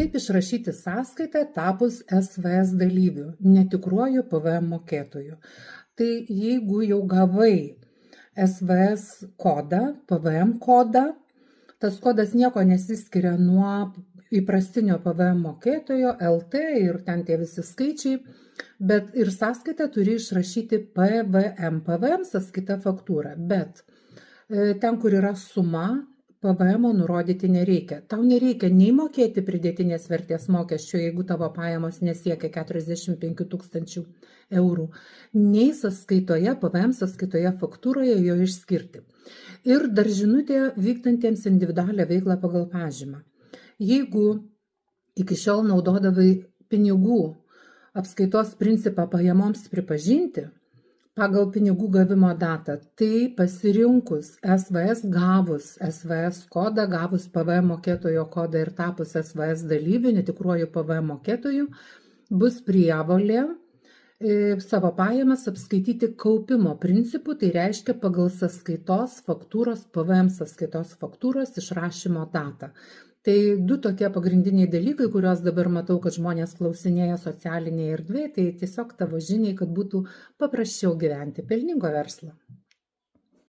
Kaip išrašyti sąskaitą tapus SVS dalyviu, netikruoju PVM mokėtoju? Tai jeigu jau gavai SVS kodą, PVM kodą, tas kodas nieko nesiskiria nuo įprastinio PVM mokėtojo, LT ir ten tie visi skaičiai, bet ir sąskaitą turi išrašyti PVM. PVM sąskaita faktūra, bet ten, kur yra suma, PVM nurodyti nereikia. Tau nereikia nei mokėti pridėtinės vertės mokesčio, jeigu tavo pajamos nesiekia 45 000 eurų, nei sąskaitoje, PVM sąskaitoje faktūroje jo išskirti. Ir dar žinutė vykdantiems individualią veiklą pagal pažymą. Jeigu iki šiol naudodavai pinigų apskaitos principą pajamoms pripažinti, pagal pinigų gavimo datą, tai pasirinkus SVS, gavus SVS kodą, gavus PVM mokėtojo kodą ir tapus SVS dalyviu, netikruoju PVM mokėtoju, bus prievolė savo pajamas apskaityti kaupimo principu, tai reiškia pagal sąskaitos faktūros, PVM sąskaitos faktūros išrašymo datą. Tai du tokie pagrindiniai dalykai, kuriuos dabar matau, kad žmonės klausinėja socialinėje erdvėje, tai tiesiog tavo žiniai, kad būtų paprasčiau gyventi pelningo verslo.